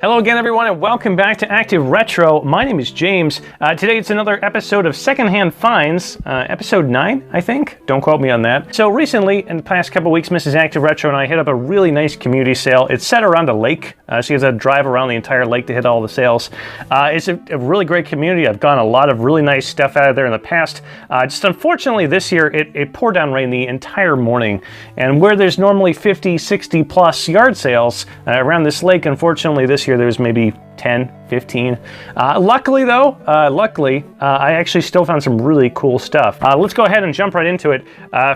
Hello again, everyone, and welcome back to Active Retro. My name is James. Today it's another episode of Secondhand Finds, episode 9, I think. Don't quote me on that. So recently, in the past couple weeks, Mrs. Active Retro and I hit up a really nice community sale. It's set around a lake. She has to drive around the entire lake to hit all the sales. It's a really great community. I've gotten a lot of really nice stuff out of there in the past. Just unfortunately this year, it poured down rain the entire morning. And where there's normally 50, 60 plus yard sales around this lake, unfortunately this year there's maybe 10, 15. Luckily though, I actually still found some really cool stuff. Let's go ahead and jump right into it.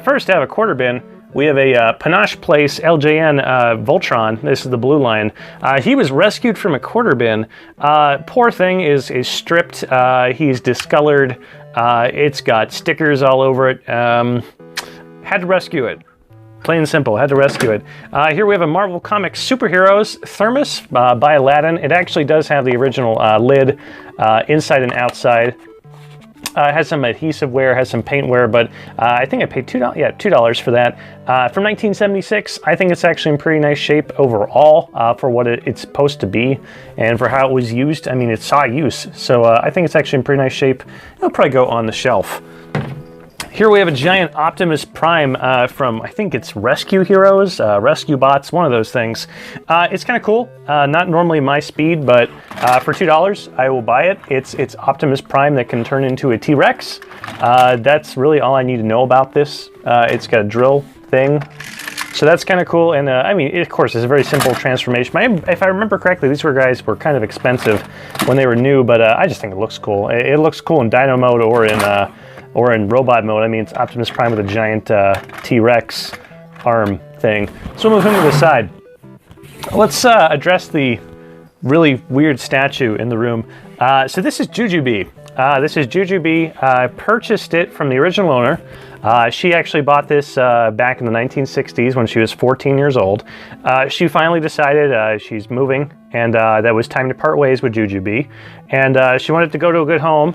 First, I have a quarter bin. We have a Panache Place LJN Voltron. This is the blue line. He was rescued from a quarter bin. Poor thing is stripped. He's discolored. It's got stickers all over it. Had to rescue it. Plain and simple, had to rescue it. Here we have a Marvel Comics Superheroes thermos by Aladdin. It actually does have the original lid inside and outside. It has some adhesive wear, has some paint wear, but I think I paid $2 for that. From 1976, I think it's actually in pretty nice shape overall for what it's supposed to be and for how it was used. I mean, it saw use, so I think it's actually in pretty nice shape. It'll probably go on the shelf. Here we have a giant Optimus Prime from, I think it's Rescue Heroes, Rescue Bots, one of those things. It's kind of cool. Not normally my speed, but for $2, I will buy it. It's Optimus Prime that can turn into a T-Rex. That's really all I need to know about this. It's got a drill thing. So that's kind of cool, and I mean, of course, it's a very simple transformation. If I remember correctly, these guys were kind of expensive when they were new, but I just think it looks cool. It looks cool in Dino mode or in robot mode. I mean, it's Optimus Prime with a giant T-Rex arm thing. So we'll move him to the side. Let's address the really weird statue in the room. So this is Jujubee. This is Jujubee. I purchased it from the original owner. She actually bought this back in the 1960s when she was 14 years old. She finally decided she's moving, and that was time to part ways with Jujubee. And she wanted to go to a good home.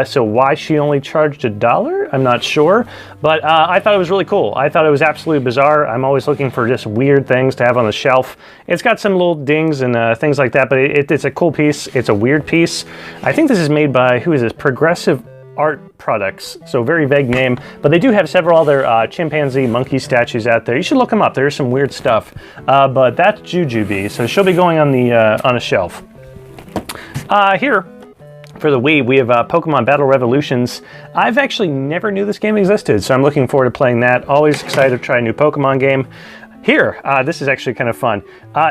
So why she only charged $1, I'm not sure. But I thought it was really cool. I thought it was absolutely bizarre. I'm always looking for just weird things to have on the shelf. It's got some little dings and things like that, but it's a cool piece. It's a weird piece. I think this is made by, who is this? Progressive Art Products, so very vague name, but they do have several other chimpanzee monkey statues out there. You should look them up. There's some weird stuff, but that's Jujubee, so she'll be going on the on a shelf. Here for the Wii, we have Pokemon Battle Revolutions. I've actually never knew this game existed, so I'm looking forward to playing that. Always excited to try a new Pokemon game. Here, this is actually kind of fun.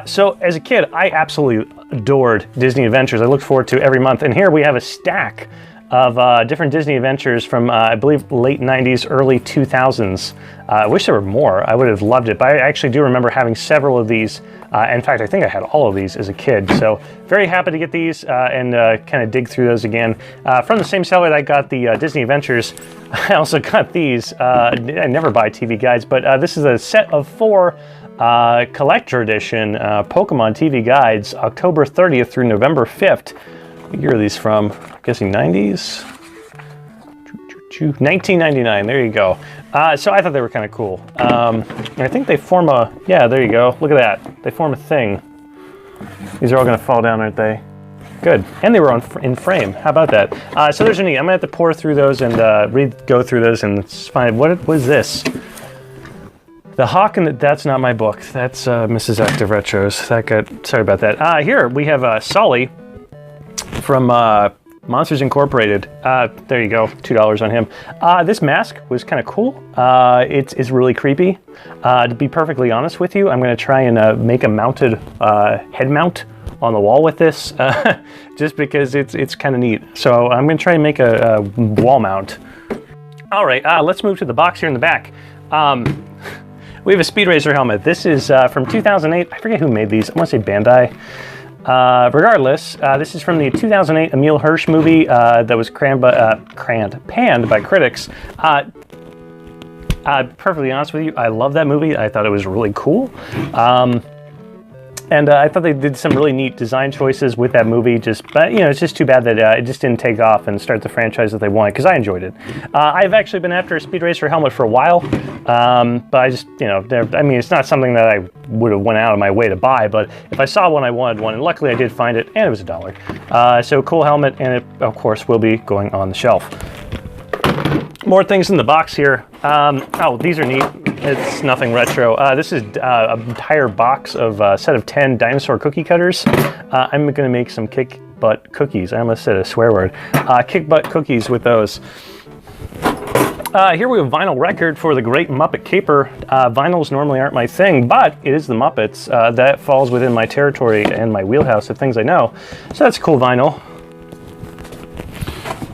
So as a kid, I absolutely adored Disney Adventures. I looked forward to every month, and here we have a stack of different Disney adventures from, I believe, late 90s, early 2000s. I wish there were more. I would have loved it, but I actually do remember having several of these. In fact, I think I had all of these as a kid, so very happy to get these and kind of dig through those again. From the same seller that I got the Disney Adventures, I also got these. I never buy TV guides, but this is a set of 4 collector edition Pokemon TV guides, October 30th through November 5th. What year are these from? I'm guessing 90s? 1999, there you go. So I thought they were kind of cool. I think they form a, yeah, there you go. Look at that. They form a thing. These are all going to fall down, aren't they? Good. And they were in frame. How about that? So there's a neat. I'm going to have to pour through those and go through those and find, what was this? The Hawk and that's not my book. That's Mrs. Active Retro's. Sorry about that. Here we have Solly from Monsters Incorporated. There you go, $2 on him. This mask was kind of cool. It's really creepy. To be perfectly honest with you, I'm going to try and make a mounted head mount on the wall with this, just because it's kind of neat. So I'm going to try and make a wall mount. All right, let's move to the box here in the back. We have a Speed Racer helmet. This is from 2008. I forget who made these. I want to say Bandai. Regardless, this is from the 2008 Emile Hirsch movie that was panned by critics. Perfectly honest with you, I love that movie. I thought it was really cool. And I thought they did some really neat design choices with that movie. But you know, it's just too bad that it just didn't take off and start the franchise that they wanted, because I enjoyed it. I've actually been after a Speed Racer helmet for a while, but I just, you know, I mean, it's not something that I would have went out of my way to buy, but if I saw one, I wanted one, and luckily I did find it, and it was $1. So cool helmet, and it, of course, will be going on the shelf. More things in the box here. Oh, these are neat. It's nothing retro. This is an entire box of a set of 10 dinosaur cookie cutters. I'm going to make some kick butt cookies. I almost said a swear word. Kick butt cookies with those. Here we have a vinyl record for the Great Muppet Caper. Vinyls normally aren't my thing, but it is the Muppets. That falls within my territory and my wheelhouse of things I know. So that's a cool vinyl.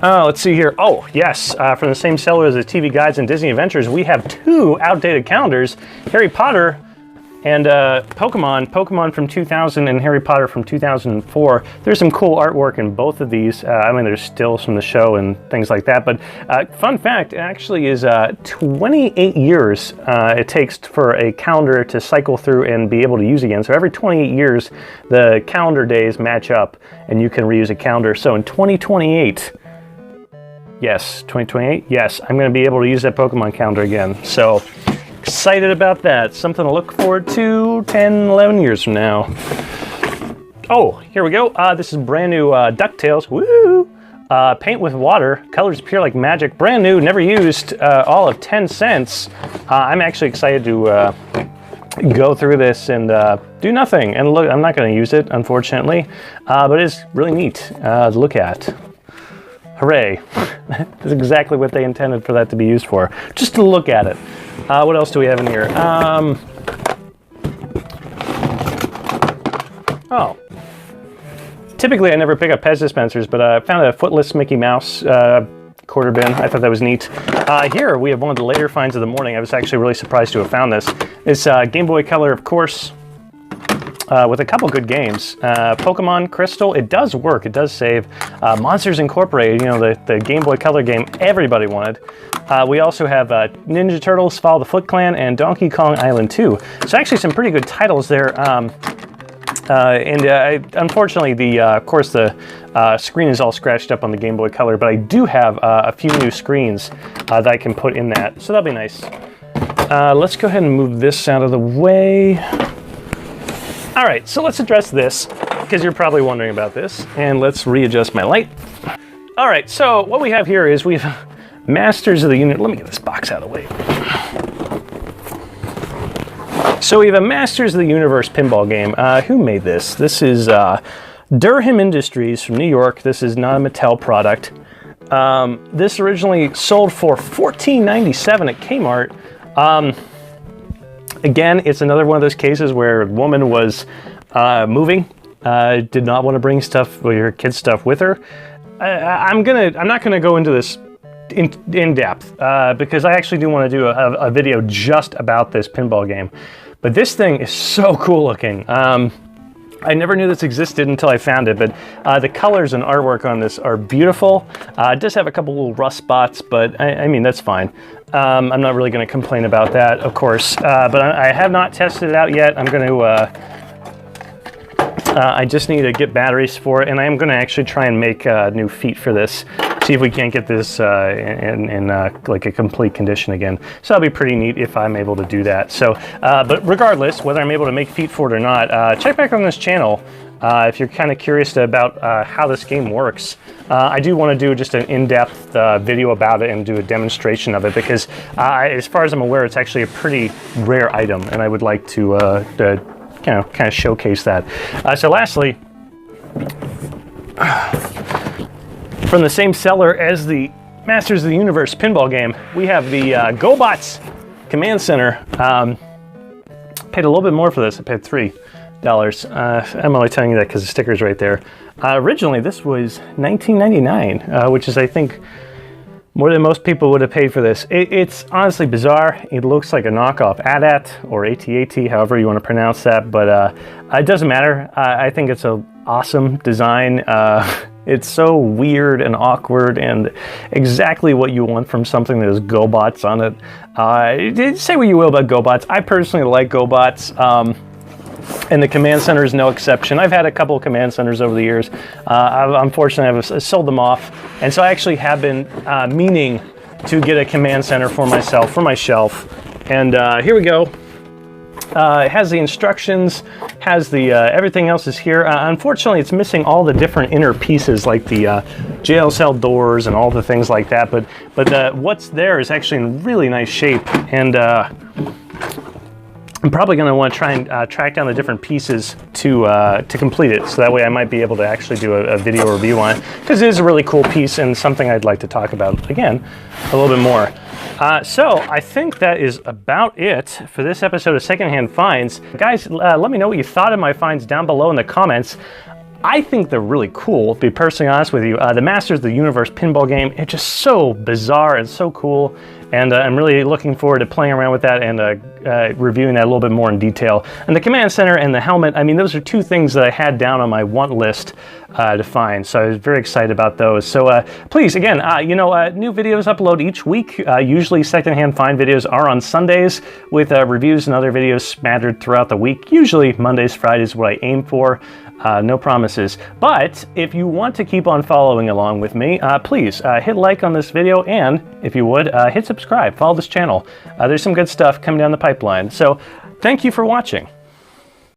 Let's see here. Oh, yes, from the same seller as the TV Guides and Disney Adventures, we have 2 outdated calendars, Harry Potter and Pokemon from 2000 and Harry Potter from 2004. There's some cool artwork in both of these. I mean, there's stills from the show and things like that, but fun fact, it actually is 28 years it takes for a calendar to cycle through and be able to use again. So every 28 years, the calendar days match up and you can reuse a calendar. So in 2028, yes, 2028, yes, I'm going to be able to use that Pokemon calendar again. So excited about that. Something to look forward to 10, 11 years from now. Oh, here we go. This is brand new DuckTales. Woo! Paint with water. Colors appear like magic. Brand new, never used. All of 10 cents. I'm actually excited to go through this and do nothing. And look, I'm not going to use it, unfortunately. But it's really neat to look at. Hooray. That's exactly what they intended for that to be used for. Just to look at it. What else do we have in here? Oh. Typically I never pick up Pez dispensers, but I found a footless Mickey Mouse quarter bin. I thought that was neat. Here we have one of the later finds of the morning. I was actually really surprised to have found this. It's Game Boy Color, of course, with a couple good games. Pokemon Crystal, it does work, it does save. Monsters Incorporated, you know, the Game Boy Color game everybody wanted. We also have Ninja Turtles, Follow the Foot Clan, and Donkey Kong Island 2. So actually some pretty good titles there. Unfortunately, of course, the screen is all scratched up on the Game Boy Color, but I do have a few new screens that I can put in that, so that'll be nice. Let's go ahead and move this out of the way. All right, so let's address this, because you're probably wondering about this, and let's readjust my light. All right, so what we have here is we have Masters of the Universe. Let me get this box out of the way. So we have a Masters of the Universe pinball game. Who made this? This is Durham Industries from New York. This is not a Mattel product. This originally sold for $14.97 at Kmart. Again, it's another one of those cases where a woman was moving, did not want to bring stuff, or her kids' stuff with her. I'm not gonna go into this in depth because I actually do want to do a video just about this pinball game. But this thing is so cool looking. I never knew this existed until I found it, but the colors and artwork on this are beautiful. It does have a couple little rust spots, but I mean, that's fine. I'm not really going to complain about that, of course, but I have not tested it out yet. I'm going to, I just need to get batteries for it, and I am going to actually try and make new feet for this. See if we can't get this in like a complete condition again. So that'll be pretty neat if I'm able to do that. So, but regardless, whether I'm able to make feet for it or not, check back on this channel if you're kind of curious about how this game works. I do want to do just an in-depth video about it and do a demonstration of it because, as far as I'm aware, it's actually a pretty rare item, and I would like to kind of showcase that. So lastly, from the same seller as the Masters of the Universe pinball game, we have the GoBots Command Center. Paid a little bit more for this. I paid $3. I'm only telling you that because the sticker's right there. Originally, this was $19.99, which is, I think, more than most people would have paid for this. It's honestly bizarre. It looks like a knockoff AT-AT or AT-AT, however you want to pronounce that, but it doesn't matter. I think it's an awesome design. It's so weird and awkward and exactly what you want from something that has GoBots on it. Say what you will about GoBots. I personally like GoBots. And the command center is no exception. I've had a couple of command centers over the years. Unfortunately, I've sold them off. And so I actually have been meaning to get a command center for myself, for my shelf. And here we go. It has the instructions, has the everything else is here. Unfortunately, it's missing all the different inner pieces, like the jail cell doors and all the things like that. But what's there is actually in really nice shape, and I'm probably going to want to try and track down the different pieces to complete it. So that way, I might be able to actually do a video review on it, because it is a really cool piece and something I'd like to talk about again a little bit more. So I think that is about it for this episode of Secondhand Finds. Guys, let me know what you thought of my finds down below in the comments. I think they're really cool, to be personally honest with you. The Masters, the Universe Pinball Game, it's just so bizarre and so cool. And I'm really looking forward to playing around with that and reviewing that a little bit more in detail. And the command center and the helmet, I mean, those are two things that I had down on my want list to find. So I was very excited about those. So please, again, new videos upload each week. Usually Secondhand Find videos are on Sundays, with reviews and other videos smattered throughout the week. Usually Mondays, Fridays is what I aim for. No promises. But if you want to keep on following along with me, please hit like on this video, and if you would, hit subscribe. Follow this channel. There's some good stuff coming down the pipeline. So thank you for watching.